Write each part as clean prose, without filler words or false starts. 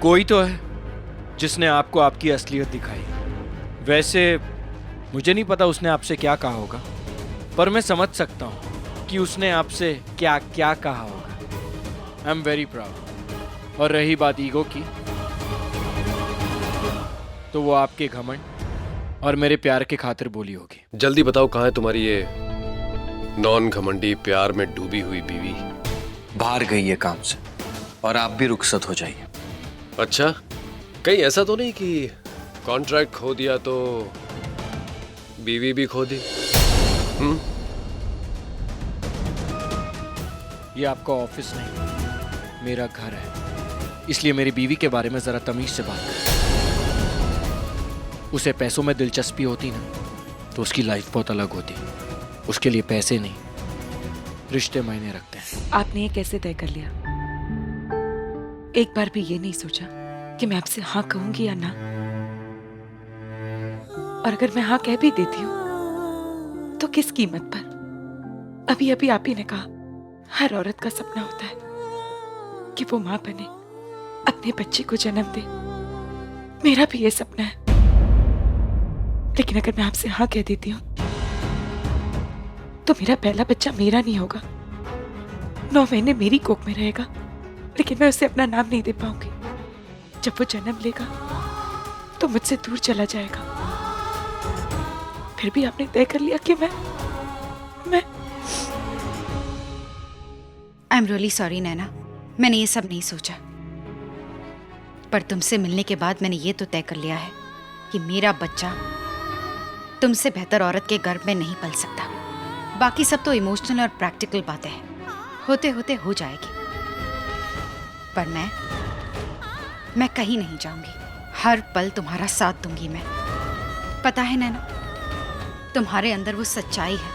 कोई तो है जिसने आपको आपकी असलियत दिखाई। वैसे मुझे नहीं पता उसने आपसे क्या कहा होगा, पर मैं समझ सकता हूँ कि उसने आपसे क्या क्या कहा होगा। I am very proud. और रही बात ईगो की, तो वो आपके घमंड और मेरे प्यार के खातिर बोली होगी। जल्दी बताओ, कहाँ है तुम्हारी ये नॉन घमंडी प्यार में डूबी हुई बीवी? बाहर गई है काम से, और आप भी रुखसत हो जाइए। अच्छा, कहीं ऐसा तो नहीं कि कॉन्ट्रैक्ट खो दिया तो बीवी भी खो दी? ये आपका ऑफिस नहीं, मेरा घर है, इसलिए मेरी बीवी के बारे में जरा तमीज से बात करें। उसे पैसों में दिलचस्पी होती ना, तो उसकी लाइफ बहुत अलग होती। उसके लिए पैसे नहीं, रिश्ते मायने रखते हैं। आपने ये कैसे तय कर लिया? एक बार भी ये नहीं सोचा कि मैं आपसे हाँ कहूंगी या ना? और अगर मैं हाँ कह भी देती हूं तो किस कीमत पर? अभी अभी आप ही ने कहा, हर औरत का सपना होता है कि वो मां बने, अपने बच्चे को जन्म दे। मेरा भी ये सपना है, लेकिन अगर मैं आपसे हाँ कह देती हूँ तो मेरा पहला बच्चा मेरा नहीं होगा। 9 महीने मेरी कोख में रहेगा, लेकिन मैं उसे अपना नाम नहीं दे पाऊंगी। जब वो जन्म लेगा तो मुझसे दूर चला जाएगा। फिर भी आपने तय कर लिया कि मैं आई एम रियली सॉरी नैना, मैंने ये सब नहीं सोचा। पर तुमसे मिलने के बाद मैंने ये तो तय कर लिया है कि मेरा बच्चा तुमसे बेहतर औरत के गर्भ में नहीं पल सकता। बाकी सब तो इमोशनल और प्रैक्टिकल बातें हैं, होते होते हो जाएगी। पर मैं कहीं नहीं जाऊंगी, हर पल तुम्हारा साथ दूंगी मैं। पता है नैना, तुम्हारे अंदर वो सच्चाई है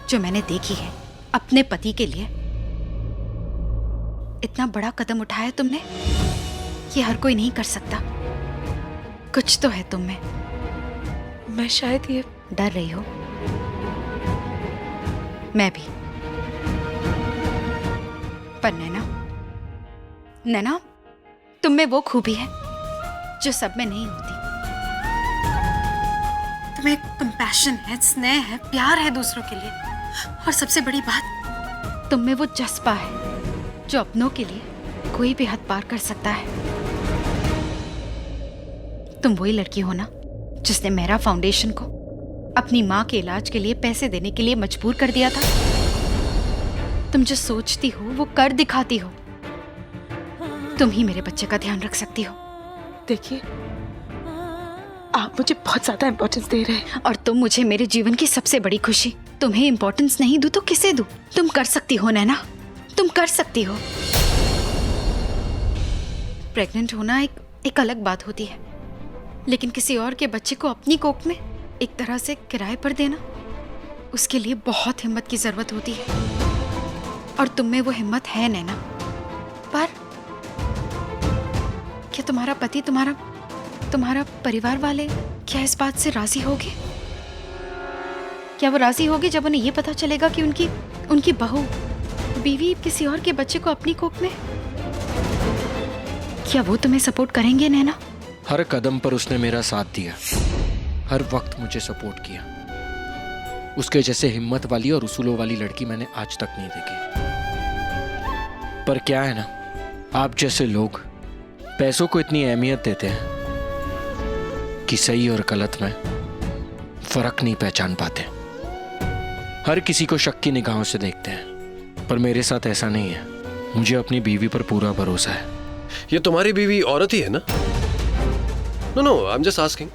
जो मैंने देखी है अपने पति के लिए। इतना बड़ा कदम उठाया तुमने, ये हर कोई नहीं कर सकता। कुछ तो है तुम में। मैं शायद ये डर रही हो? मैं भी। पर नैना, तुम में वो खूबी है जो सब में नहीं होती। तुम्हें कंपैशन है, स्नेह है, प्यार है दूसरों के लिए, और सबसे बड़ी बात, तुम में वो जज्बा है जो अपनों के लिए कोई भी हद पार कर सकता है। तुम वही लड़की हो ना जिसने मेरा फाउंडेशन को अपनी माँ के इलाज के लिए पैसे देने के लिए मजबूर कर दिया था। तुम जो सोचती हो वो कर दिखाती हो। तुम ही मेरे बच्चे का ध्यान रख सकती हो। देखिए, आप मुझे बहुत ज्यादा इंपॉर्टेंस दे रहे हैं। और तुम मुझे मेरे जीवन की सबसे बड़ी खुशी। तुम्हें इंपॉर्टेंस नहीं दूं तो किसे दूं? तुम कर सकती हो नैना, तुम कर सकती हो। प्रेग्नेंट होना एक अलग बात होती है, लेकिन किसी और के बच्चे को अपनी कोख में एक तरह से किराए पर देना, उसके लिए बहुत हिम्मत की जरूरत होती है। और तुम में वो हिम्मत है नैना। पर क्या तुम्हारा पति, तुम्हारा परिवार वाले क्या इस बात से राजी होंगे? क्या वो राजी होगी जब उन्हें ये पता चलेगा कि उनकी बहू, बीवी किसी और के बच्चे को अपनी कोख में? क्या वो तुम्हें सपोर्ट करेंगे नैना? हर कदम पर उसने मेरा साथ दिया, हर वक्त मुझे सपोर्ट किया। उसके जैसे हिम्मत वाली और उसूलों वाली लड़की मैंने आज तक नहीं देखी। पर क्या है ना, आप जैसे लोग पैसों को इतनी अहमियत देते हैं कि सही और गलत में फर्क नहीं पहचान पाते। हर किसी को शक की निगाहों से देखते हैं, पर मेरे साथ ऐसा नहीं है। मुझे अपनी बीवी पर पूरा भरोसा है। ये तुम्हारी बीवी औरत ही है ना? No, I am just asking.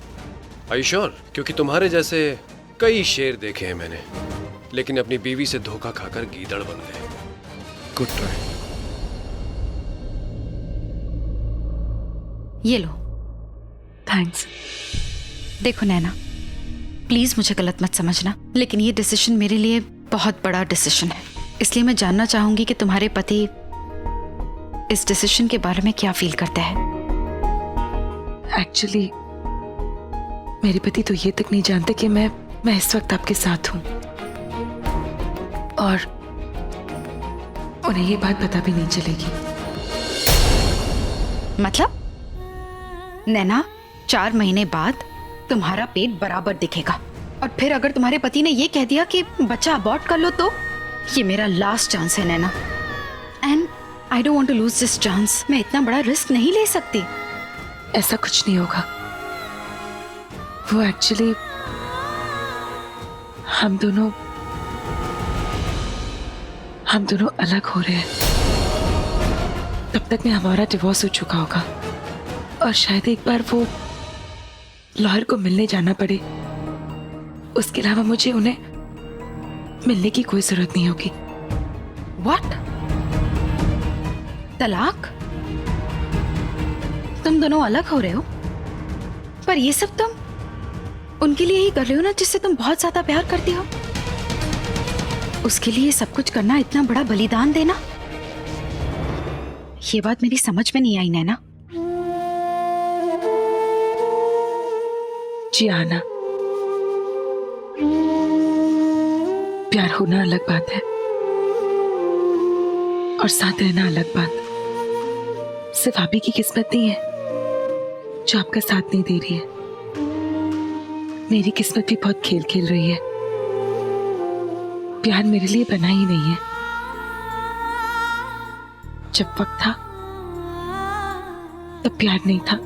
Are you sure? क्योंकि तुम्हारे जैसे कई शेर देखे हैं मैंने, लेकिन अपनी बीवी से धोखा खाकर गीदड़ बन गए। Good try. ये लो। थैंक्स। देखो नैना, प्लीज मुझे गलत मत समझना, लेकिन ये डिसीजन मेरे लिए बहुत बड़ा डिसीजन है। इसलिए मैं जानना चाहूंगी कि तुम्हारे पति इस डिसीजन के बारे में क्या फील करते हैं। एक्चुअली मेरे पति तो ये तक नहीं जानते कि मैं इस वक्त आपके साथ हूं, और उन्हें ये बात पता भी नहीं चलेगी। मतलब? नैना, 4 महीने बाद तुम्हारा पेट बराबर दिखेगा, और फिर अगर तुम्हारे पति ने ये कह दिया कि बच्चा अबॉर्ट कर लो, तो ये मेरा लास्ट चांस है Naina, and I don't want to lose this chance. मैं इतना बड़ा रिस्क नहीं ले सकती। ऐसा कुछ नहीं होगा। वो एक्चुअली हम दोनों अलग हो रहे हैं। तब तक में हमारा डिवोर्स हो चुका होगा, और शायद एक बार वो लॉयर को मिलने जाना पड़े। उसके अलावा मुझे उन्हें मिलने की कोई जरूरत नहीं होगी। व्हाट? तलाक? तुम दोनों अलग हो रहे हो, पर ये सब तुम उनके लिए ही कर रहे हो ना, जिससे तुम बहुत ज्यादा प्यार करती हो। उसके लिए सब कुछ करना, इतना बड़ा बलिदान देना, ये बात मेरी समझ में नहीं आई नैना। जी आना, प्यार होना अलग बात है और साथ रहना अलग बात। सिर्फ आप ही की किस्मत नहीं है जो आपका साथ नहीं दे रही है, मेरी किस्मत भी बहुत खेल खेल रही है। प्यार मेरे लिए बना ही नहीं है। जब वक्त था तब प्यार नहीं था,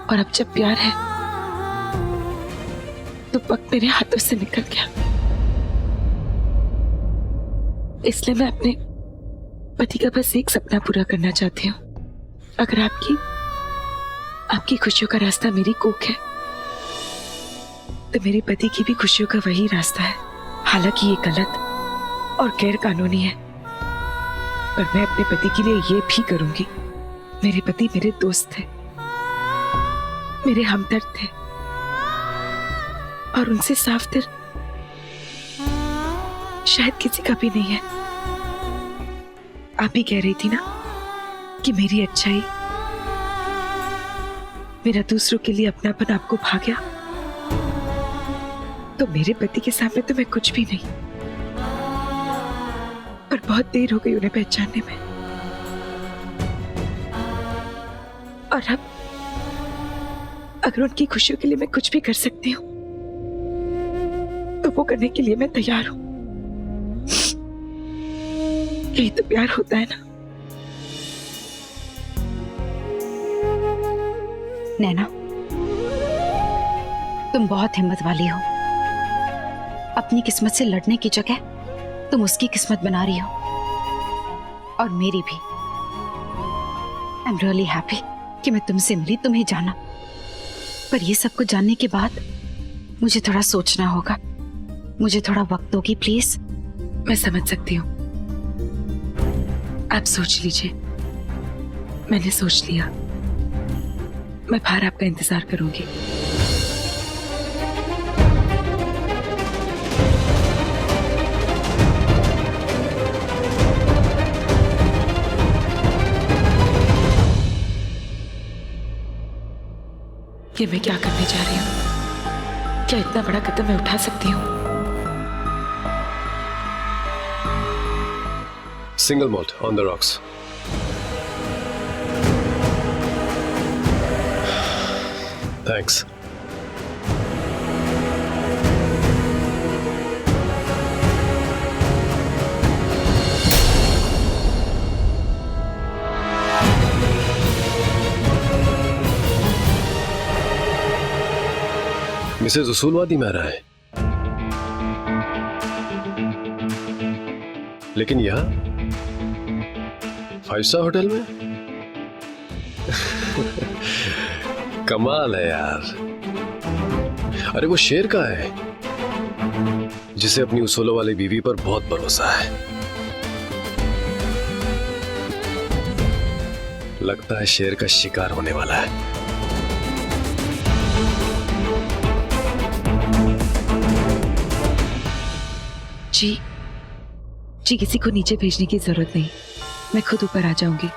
और अब जब प्यार है तो वक्त मेरे हाथों से निकल गया। इसलिए मैं अपने पति का बस एक सपना पूरा करना चाहती हूँ। अगर आपकी खुशियों का रास्ता मेरी कोख है, तो मेरे पति की भी खुशियों का वही रास्ता है। हालांकि ये गलत और गैर कानूनी है, पर मैं अपने पति के लिए ये भी करूंगी। मेरे पति मेरे दोस्त थे, मेरे हमदर्द थे, और उनसे साफ दिल शायद किसी का भी नहीं है। आप ही कह रही थी ना कि मेरी अच्छाई, मेरा दूसरों के लिए अपनापन आपको भा गया, तो मेरे पति के सामने तो मैं कुछ भी नहीं। पर बहुत देर हो गई उन्हें पहचानने में, और अब अगर उनकी खुशियों के लिए मैं कुछ भी कर सकती हूँ, तो वो करने के लिए मैं तैयार हूं। यही तो प्यार होता है ना। नैना, तुम बहुत हिम्मत वाली हो। अपनी किस्मत से लड़ने की जगह तुम उसकी किस्मत बना रही हो, और मेरी भी। आई एम रियली हैप्पी कि मैं तुमसे मिली, तुम्हें जाना। पर ये सब कुछ जानने के बाद मुझे थोड़ा सोचना होगा, मुझे थोड़ा वक्त दोगी प्लीज? मैं समझ सकती हूँ, आप सोच लीजिए। मैंने सोच लिया, मैं बाहर आपका इंतजार करूंगी। ये मैं क्या करने जा रही हूँ? क्या इतना बड़ा कदम मैं उठा सकती हूँ? Single malt on the rocks. Thanks. Mrs उसूलवादी मेहरा है, लेकिन यहाँ 5 स्टार होटल में? कमाल है यार। अरे वो शेर का है जिसे अपनी उसूलों वाली बीवी पर बहुत भरोसा है। लगता है शेर का शिकार होने वाला है। जी, किसी को नीचे भेजने की जरूरत नहीं, मैं खुद ऊपर आ जाऊंगी।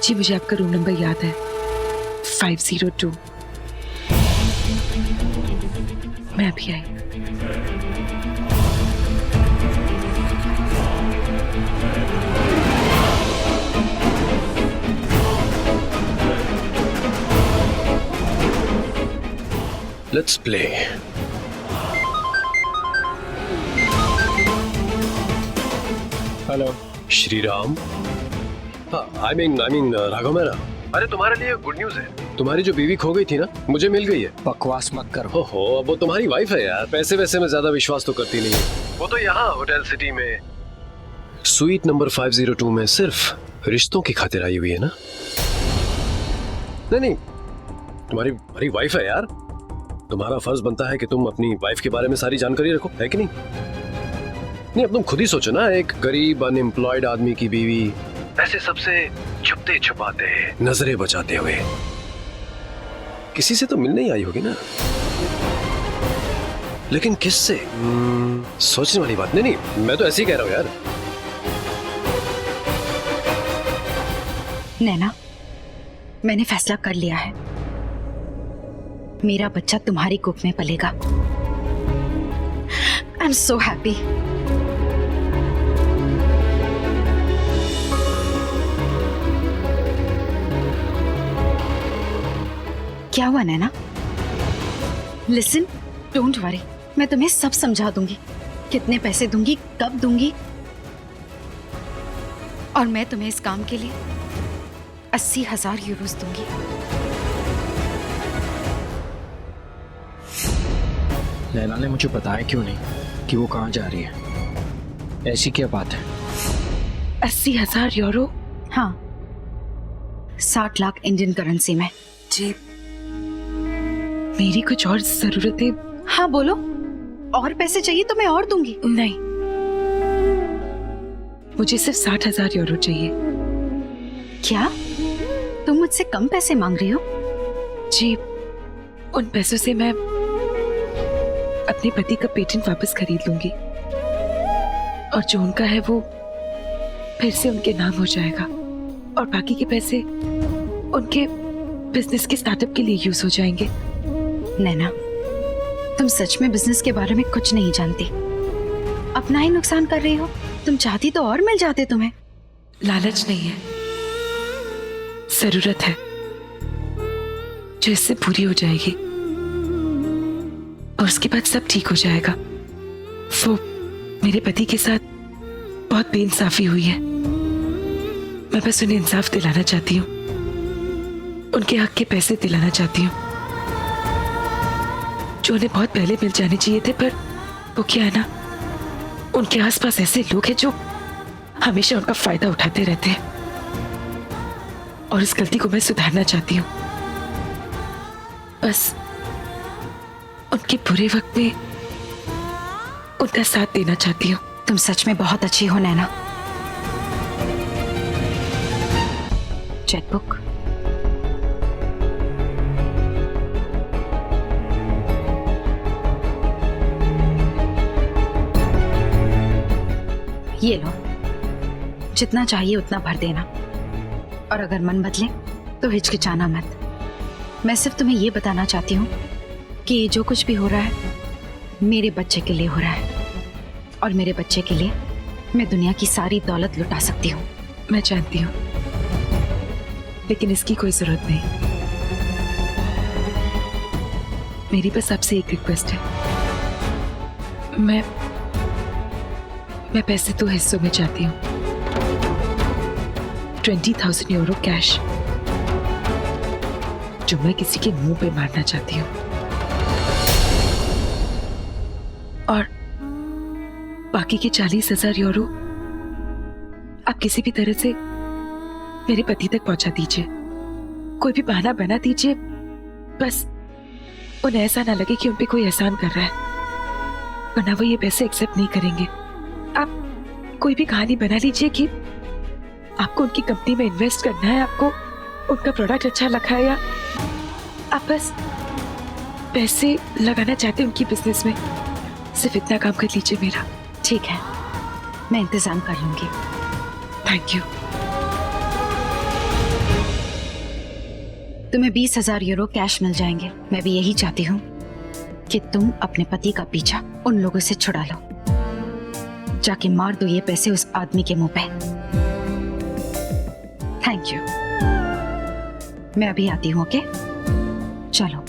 जी, मुझे आपका रूम नंबर याद है, 502। मैं अभी आई। Let's play. Hello. Shri Ram. हाँ, आई मीन राघव मेरा। अरे तुम्हारे लिए गुड न्यूज है, तुम्हारी जो बीवी खो गई थी ना, मुझे मिल गई है। बकवास मत करो। ओहो, अब वो तुम्हारी वाइफ है यार। पैसे वैसे में ज्यादा विश्वास तो करती नहीं है। वो तो यहाँ होटल सिटी में स्वीट नंबर 502 में सिर्फ रिश्तों की खातिर आई हुई है ना। नहीं, तुम्हारी वाइफ है यार। तुम्हारा फर्ज बनता है कि तुम अपनी वाइफ के बारे में सारी जानकारी रखो, है कि नहीं? नहीं, अब तुम खुद ही सोचो ना, एक गरीब अनएम्प्लॉयड आदमी की बीवी ऐसे सबसे छुपते छुपाते नजरें बचाते हुए किसी से तो मिलने ही आई होगी ना। लेकिन किससे? सोचने वाली बात। नहीं, मैं तो ऐसे ही कह रहा हूं यार। नैना, मैंने फैसला कर लिया है। मेरा बच्चा तुम्हारी कुख में पलेगा। I am so happy. क्या हुआ नैना? लिसन, डोंट वरी, मैं तुम्हें सब समझा दूंगी। कितने पैसे दूंगी, कब दूंगी, और मैं तुम्हें इस काम के लिए 80,000 यूरोस दूंगी। नैना ने मुझे बताया क्यों नहीं कि वो कहाँ जा रही है? ऐसी क्या बात है? 80,000 यूरो? हाँ, 60 लाख इंडियन करेंसी में। जी, मेरी कुछ और जरूरतें। हाँ बोलो, और पैसे चाहिए तो मैं और दूंगी। नहीं, मुझे सिर्फ 60,000 यूरो चाहिए। क्या तुम मुझसे कम पैसे मांग रही हो? जी, उन पैसों से मैं अपने पति का पेटेंट वापस खरीद लूंगी, और जो उनका है वो फिर से उनके नाम हो जाएगा, और बाकी के पैसे उनके बिजनेस के स्टार्टअप के लिए यूज हो जाएंगे। नैना, तुम सच में बिजनेस के बारे में कुछ नहीं जानती। अपना ही नुकसान कर रही हो। तुम चाहती तो और मिल जाते तुम्हें। लालच नहीं है, जरूरत है जो इससे पूरी हो जाएगी, और उसके बाद सब ठीक हो जाएगा। वो मेरे पति के साथ बहुत बेइंसाफी हुई है। मैं बस उन्हें इंसाफ दिलाना चाहती हूँ, उनके हक के पैसे दिलाना चाहती हूँ जो उन्हें बहुत पहले मिल जाने चाहिए थे। पर वो क्या है ना, उनके आसपास ऐसे लोग हैं जो हमेशा उनका फायदा उठाते रहते हैं, और इस गलती को मैं सुधारना चाहती हूँ। बस उनके बुरे वक्त में उनका साथ देना चाहती हूँ। तुम सच में बहुत अच्छी हो नैना। चेकबुक। ये लो, जितना चाहिए उतना भर देना, और अगर मन बदले तो हिचकिचाना मत। मैं सिर्फ तुम्हें ये बताना चाहती हूँ कि जो कुछ भी हो रहा है मेरे बच्चे के लिए हो रहा है, और मेरे बच्चे के लिए मैं दुनिया की सारी दौलत लुटा सकती हूँ। मैं जानती हूँ, लेकिन इसकी कोई जरूरत नहीं। मेरी बस आपसे एक रिक्वेस्ट है। मैं पैसे 2 हिस्सों में चाहती हूँ। 20,000 यूरो कैश जो मैं किसी के मुंह पे मारना चाहती हूँ, और बाकी के 40,000 यूरो आप किसी भी तरह से मेरे पति तक पहुंचा दीजिए। कोई भी बहाना बना दीजिए, बस उन्हें ऐसा ना लगे कि उन पे कोई एहसान कर रहा है, वरना वो ये पैसे एक्सेप्ट नहीं करेंगे। आप कोई भी कहानी बना लीजिए कि आपको उनकी कंपनी में इन्वेस्ट करना है, आपको उनका प्रोडक्ट अच्छा लगा है, या आप बस पैसे लगाना चाहते हैं उनकी बिजनेस में। सिर्फ इतना काम कर लीजिए मेरा। ठीक है, मैं इंतजाम कर लूंगी। Thank you. तुम्हें 20,000 यूरो कैश मिल जाएंगे। मैं भी यही चाहती हूँ कि तुम अपने पति का पीछा उन लोगों से छुड़ा लो। जाके मार दो ये पैसे उस आदमी के मुंह पे। Thank you. मैं अभी आती हूँ। ओके, चलो।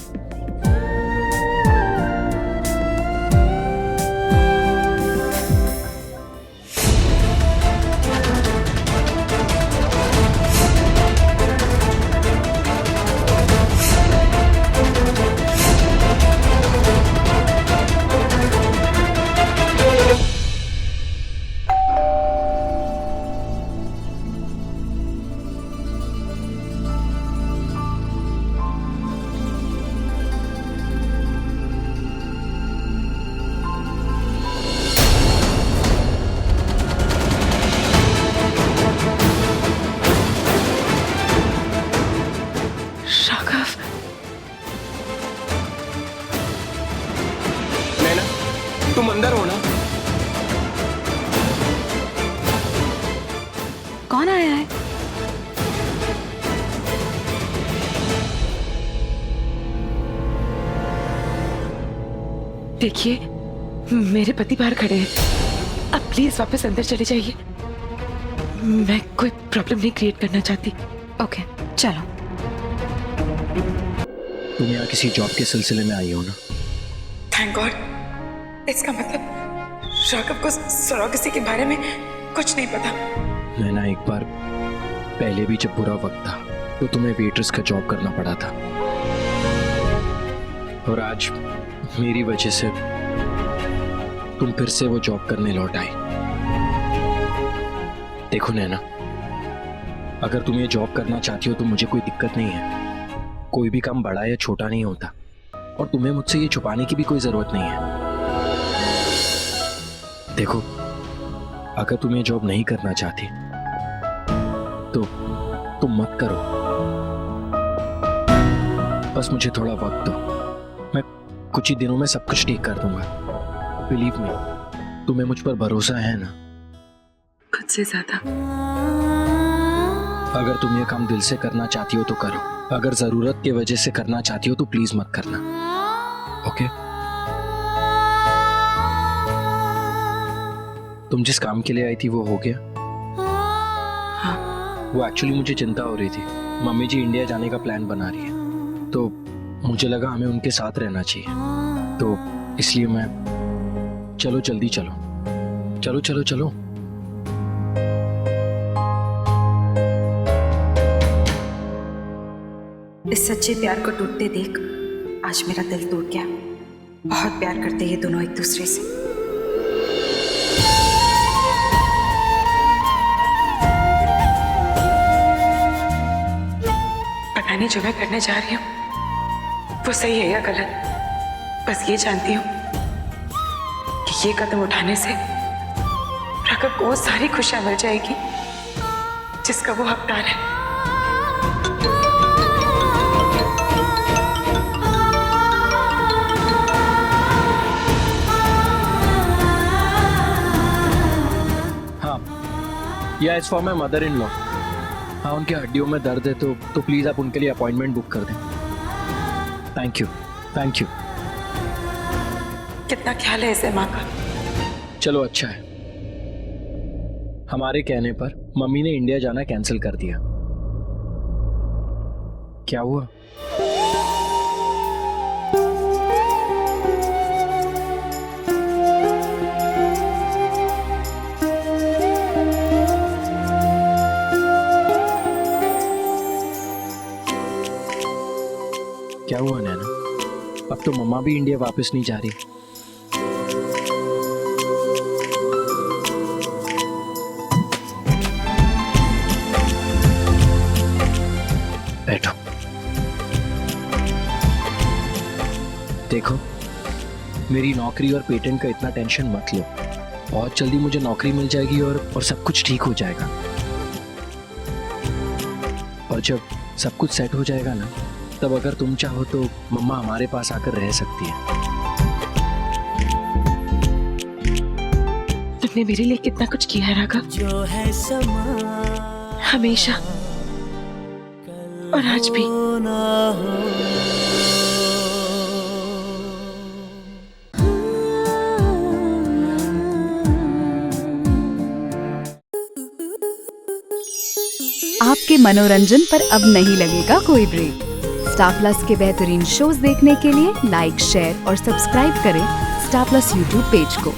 देखिए, मेरे पति बाहर खड़े हैं, आप प्लीज वापस अंदर चले जाइए। मैं कोई प्रॉब्लम नहीं क्रिएट करना चाहती। ओके, चलो। तुम यहाँ किसी जॉब के सिलसिले में आई हो ना? Thank God. इसका मतलब राघव को सरोगेसी के बारे में कुछ नहीं पता। मैं ना एक बार पहले भी जब बुरा वक्त था तो तुम्हें वेट्रेस का जॉब करना पड़ा था, और आज मेरी वजह से तुम फिर से वो जॉब करने लौट आई। देखो नैना, अगर तुम ये जॉब करना चाहती हो तो मुझे कोई दिक्कत नहीं है। कोई भी काम बड़ा या छोटा नहीं होता, और तुम्हें मुझसे ये छुपाने की भी कोई जरूरत नहीं है। देखो, अगर तुम ये जॉब नहीं करना चाहती तो तुम मत करो। बस मुझे थोड़ा वक्त दो, मैं कुछ ही दिनों में सब कुछ ठीक कर दूंगा। बिलीव मी, तुम्हें मुझ पर भरोसा है ना? खुद से ज्यादा। अगर तुम ये काम दिल से करना चाहती हो तो करो, अगर जरूरत की वजह से करना चाहती हो तो प्लीज मत करना। ओके? तुम जिस काम के लिए आई थी वो हो गया? हाँ। वो एक्चुअली मुझे चिंता हो रही थी। मम्मी जी इंडिया जाने का प्लान बना रही है, तो मुझे लगा हमें उनके साथ रहना चाहिए, तो इसलिए मैं चलो जल्दी चलो चलो चलो चलो। इस सच्चे प्यार को टूटते देख आज मेरा दिल टूट गया। बहुत प्यार करते ये दोनों एक दूसरे से। पता नहीं जो मैं करने जा रही हूँ वो सही है या गलत, बस ये जानती हूँ कि ये कदम उठाने से राघव को वो सारी खुशियां मिल जाएगी जिसका वो हकदार है। या it's for my mother in law. हाँ, उनके हड्डियों में दर्द है, तो प्लीज आप उनके लिए अपॉइंटमेंट बुक कर दें। Thank you, thank you. कितना ख्याल है इसे माँ का। चलो अच्छा है। हमारे कहने पर मम्मी ने इंडिया जाना कैंसिल कर दिया। क्या हुआ? क्या हुआ नैना? अब तो मम्मा भी इंडिया वापस नहीं जा रही। बैठो। देखो, मेरी नौकरी और पेटेंट का इतना टेंशन मत लो। बहुत जल्दी मुझे नौकरी मिल जाएगी और सब कुछ ठीक हो जाएगा। और जब सब कुछ सेट हो जाएगा ना, तब अगर तुम चाहो तो मम्मा हमारे पास आकर रह सकती है। तुमने मेरे लिए कितना कुछ किया है राघव, जो है समा हमेशा और आज भी। ना हो। आपके मनोरंजन पर अब नहीं लगेगा कोई ब्रेक। स्टार प्लस के बेहतरीन शोज देखने के लिए लाइक, शेयर और सब्सक्राइब करें स्टार प्लस यूट्यूब पेज को।